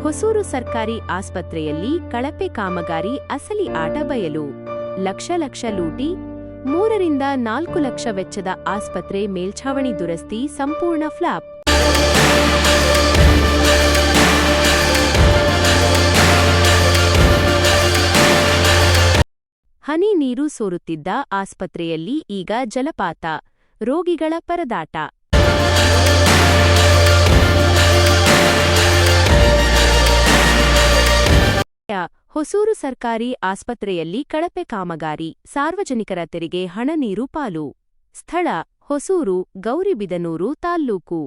ಹೊಸೂರು ಸರ್ಕಾರಿ ಆಸ್ಪತ್ರೆಯಲ್ಲಿ ಕಳಪೆ ಕಾಮಗಾರಿ ಅಸಲಿ ಆಟ ಬಯಲು. ಲಕ್ಷ ಲೂಟಿ, 3 ರಿಂದ 4 ಲಕ್ಷ ವೆಚ್ಚದ ಆಸ್ಪತ್ರೆ ಮೇಲ್ಛಾವಣಿ ದುರಸ್ತಿ ಸಂಪೂರ್ಣ ಫ್ಲಾಪ್. ಹನಿ ನೀರು ಸೋರುತ್ತಿದ್ದ ಆಸ್ಪತ್ರೆಯಲ್ಲಿ ಈಗ ಜಲಪಾತ, ರೋಗಿಗಳ ಪರದಾಟ. ಹೊಸೂರು ಸರ್ಕಾರಿ ಆಸ್ಪತ್ರೆಯಲ್ಲಿ ಕಳಪೆ ಕಾಮಗಾರಿ, ಸಾರ್ವಜನಿಕರ ತೆರಿಗೆ ಹಣ ನೀರು ಪಾಲು. ಸ್ಥಳ: ಹೊಸೂರು, ಗೌರಿಬಿದನೂರು ತಾಲ್ಲೂಕು.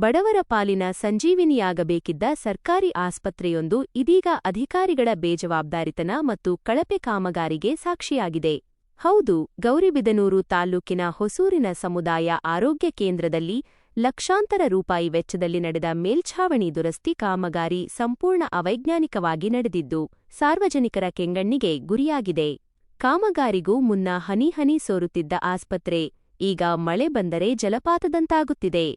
ಬಡವರ ಪಾಲಿನ ಸಂಜೀವಿನಿಯಾಗಬೇಕಿದ್ದ ಸರ್ಕಾರಿ ಆಸ್ಪತ್ರೆಯೊಂದು ಇದೀಗ ಅಧಿಕಾರಿಗಳ ಬೇಜವಾಬ್ದಾರಿತನ ಮತ್ತು ಕಳಪೆ ಕಾಮಗಾರಿಗೆ ಸಾಕ್ಷಿಯಾಗಿದೆ. ಹೌದು, ಗೌರಿಬಿದನೂರು ತಾಲ್ಲೂಕಿನ ಹೊಸೂರಿನ ಸಮುದಾಯ ಆರೋಗ್ಯ ಕೇಂದ್ರದಲ್ಲಿ ಲಕ್ಷಾಂತರ ರೂಪಾಯಿ ವೆಚ್ಚದಲ್ಲಿ ನಡೆದ ಮೇಲ್ಛಾವಣಿ ದುರಸ್ತಿ ಕಾಮಗಾರಿ ಸಂಪೂರ್ಣ ಅವೈಜ್ಞಾನಿಕವಾಗಿ ನಡೆದಿದ್ದು, ಸಾರ್ವಜನಿಕರ ಕೆಂಗಣ್ಣಿಗೆ ಗುರಿಯಾಗಿದೆ. ಕಾಮಗಾರಿಗೂ ಮುನ್ನ ಹನಿ ಹನಿ ಸೋರುತ್ತಿದ್ದ ಆಸ್ಪತ್ರೆ ಈಗ ಮಳೆ ಬಂದರೆ ಜಲಪಾತದಂತಾಗುತ್ತಿದೆ.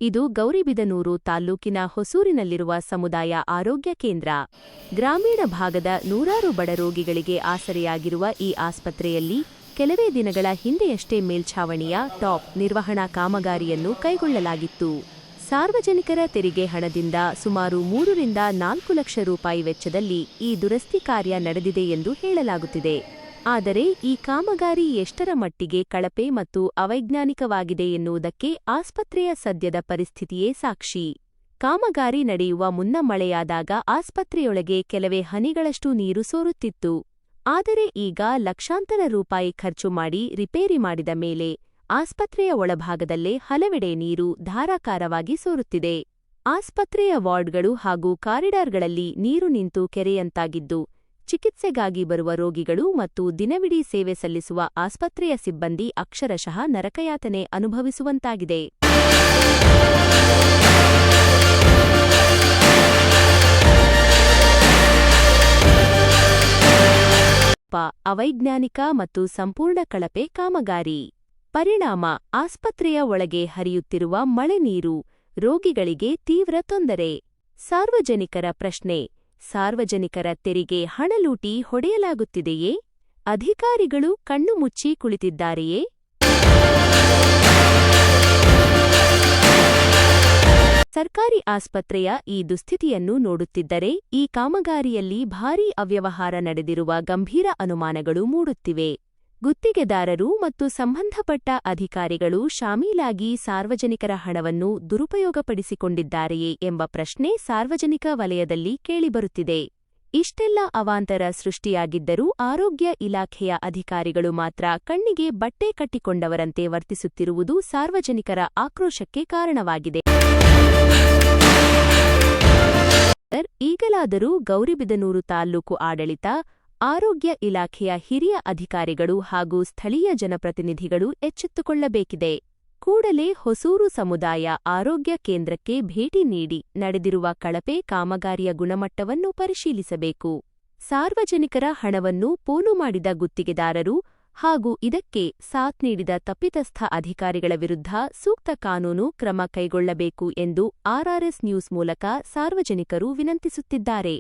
ಇದು ಗೌರಿಬಿದನೂರು ತಾಲ್ಲೂಕಿನ ಹೊಸೂರಿನಲ್ಲಿರುವ ಸಮುದಾಯ ಆರೋಗ್ಯ ಕೇಂದ್ರ. ಗ್ರಾಮೀಣ ಭಾಗದ ನೂರಾರು ಬಡ ರೋಗಿಗಳಿಗೆ ಆಸರೆಯಾಗಿರುವ ಈ ಆಸ್ಪತ್ರೆಯಲ್ಲಿ ಕೆಲವೇ ದಿನಗಳ ಹಿಂದೆಯಷ್ಟೇ ಮೇಲ್ಛಾವಣಿಯ ಟಾಪ್ ನಿರ್ವಹಣಾ ಕಾಮಗಾರಿಯನ್ನು ಕೈಗೊಳ್ಳಲಾಗಿತ್ತು. ಸಾರ್ವಜನಿಕರ ತೆರಿಗೆ ಹಣದಿಂದ ಸುಮಾರು 3 ರಿಂದ 4 ಲಕ್ಷ ರೂಪಾಯಿ ವೆಚ್ಚದಲ್ಲಿ ಈ ದುರಸ್ತಿ ಕಾರ್ಯ ನಡೆದಿದೆ ಎಂದು ಹೇಳಲಾಗುತ್ತಿದೆ. ಆದರೆ ಈ ಕಾಮಗಾರಿ ಎಷ್ಟರ ಮಟ್ಟಿಗೆ ಕಳಪೆ ಮತ್ತು ಅವೈಜ್ಞಾನಿಕವಾಗಿದೆ ಎನ್ನುವುದಕ್ಕೆ ಆಸ್ಪತ್ರೆಯ ಸದ್ಯದ ಪರಿಸ್ಥಿತಿಯೇ ಸಾಕ್ಷಿ. ಕಾಮಗಾರಿ ನಡೆಯುವ ಮುನ್ನ ಮಳೆಯಾದಾಗ ಆಸ್ಪತ್ರೆಯೊಳಗೆ ಕೆಲವೇ ಹನಿಗಳಷ್ಟು ನೀರು ಸೋರುತ್ತಿತ್ತು. ಆದರೆ ಈಗ ಲಕ್ಷಾಂತರ ರೂಪಾಯಿ ಖರ್ಚು ಮಾಡಿ ರಿಪೇರಿ ಮಾಡಿದ ಮೇಲೆ ಆಸ್ಪತ್ರೆಯ ಒಳಭಾಗದಲ್ಲೇ ಹಲವೆಡೆ ನೀರು ಧಾರಾಕಾರವಾಗಿ ಸೋರುತ್ತಿದೆ. ಆಸ್ಪತ್ರೆಯ ವಾರ್ಡ್ಗಳು ಹಾಗೂ ಕಾರಿಡಾರ್ಗಳಲ್ಲಿ ನೀರು ನಿಂತು ಕೆರೆಯಂತಾಗಿದ್ದು, ಚಿಕಿತ್ಸೆಗಾಗಿ ಬರುವ ರೋಗಿಗಳು ಮತ್ತು ದಿನವಿಡೀ ಸೇವೆ ಸಲ್ಲಿಸುವ ಆಸ್ಪತ್ರೆಯ ಸಿಬ್ಬಂದಿ ಅಕ್ಷರಶಃ ನರಕಯಾತನೆ ಅನುಭವಿಸುವಂತಾಗಿದೆ. ಅವೈಜ್ಞಾನಿಕ ಮತ್ತು ಸಂಪೂರ್ಣ ಕಳಪೆ ಕಾಮಗಾರಿ. ಪರಿಣಾಮ: ಆಸ್ಪತ್ರೆಯ ಒಳಗೆ ಹರಿಯುತ್ತಿರುವ ಮಳೆ ನೀರು, ರೋಗಿಗಳಿಗೆ ತೀವ್ರ ತೊಂದರೆ. ಸಾರ್ವಜನಿಕರ ಪ್ರಶ್ನೆ: ಸಾರ್ವಜನಿಕರ ತೆರಿಗೆ ಹಣ ಲೂಟಿ ಹೊಡೆಯಲಾಗುತ್ತಿದೆಯೇ? ಅಧಿಕಾರಿಗಳು ಕಣ್ಣು ಮುಚ್ಚಿ ಕುಳಿತಿದ್ದಾರೆಯೇ? ಸರ್ಕಾರಿ ಆಸ್ಪತ್ರೆಯ ಈ ದುಸ್ಥಿತಿಯನ್ನು ನೋಡುತ್ತಿದ್ದರೆ ಈ ಕಾಮಗಾರಿಯಲ್ಲಿ ಭಾರೀ ಅವ್ಯವಹಾರ ನಡೆದಿರುವ ಗಂಭೀರ ಅನುಮಾನಗಳು ಮೂಡುತ್ತಿವೆ. ಗುತ್ತಿಗೆದಾರರು ಮತ್ತು ಸಂಬಂಧಪಟ್ಟ ಅಧಿಕಾರಿಗಳು ಶಾಮೀಲಾಗಿ ಸಾರ್ವಜನಿಕರ ಹಣವನ್ನು ದುರುಪಯೋಗಪಡಿಸಿಕೊಂಡಿದ್ದಾರೆಯೇ ಎಂಬ ಪ್ರಶ್ನೆ ಸಾರ್ವಜನಿಕ ವಲಯದಲ್ಲಿ ಕೇಳಿಬರುತ್ತಿದೆ. ಇಷ್ಟೆಲ್ಲ ಅವಾಂತರ ಸೃಷ್ಟಿಯಾಗಿದ್ದರೂ ಆರೋಗ್ಯ ಇಲಾಖೆಯ ಅಧಿಕಾರಿಗಳು ಮಾತ್ರ ಕಣ್ಣಿಗೆ ಬಟ್ಟೆ ಕಟ್ಟಿಕೊಂಡವರಂತೆ ವರ್ತಿಸುತ್ತಿರುವುದು ಸಾರ್ವಜನಿಕರ ಆಕ್ರೋಶಕ್ಕೆ ಕಾರಣವಾಗಿದೆ. ಈಗಲಾದರೂ ಗೌರಿಬಿದನೂರು ತಾಲ್ಲೂಕು ಆಡಳಿತ, ಆರೋಗ್ಯ ಇಲಾಖೆಯ ಹಿರಿಯ ಅಧಿಕಾರಿಗಳು ಹಾಗೂ ಸ್ಥಳೀಯ ಜನಪ್ರತಿನಿಧಿಗಳು ಎಚ್ಚೆತ್ತುಕೊಳ್ಳಬೇಕಿದೆ. ಕೂಡಲೇ ಹೊಸೂರು ಸಮುದಾಯ ಆರೋಗ್ಯ ಕೇಂದ್ರಕ್ಕೆ ಭೇಟಿ ನೀಡಿ ನಡೆದಿರುವ ಕಳಪೆ ಕಾಮಗಾರಿಯ ಗುಣಮಟ್ಟವನ್ನು ಪರಿಶೀಲಿಸಬೇಕು. ಸಾರ್ವಜನಿಕರ ಹಣವನ್ನು ಪೋಲು ಮಾಡಿದ ಗುತ್ತಿಗೆದಾರರು ಹಾಗೂ ಇದಕ್ಕೆ ಸಾಥ್ ನೀಡಿದ ತಪ್ಪಿತಸ್ಥ ಅಧಿಕಾರಿಗಳ ವಿರುದ್ಧ ಸೂಕ್ತ ಕಾನೂನು ಕ್ರಮ ಕೈಗೊಳ್ಳಬೇಕು ಎಂದು ಆರ್ಆರ್ಎಸ್ ನ್ಯೂಸ್ ಮೂಲಕ ಸಾರ್ವಜನಿಕರು ವಿನಂತಿಸುತ್ತಿದ್ದಾರೆ.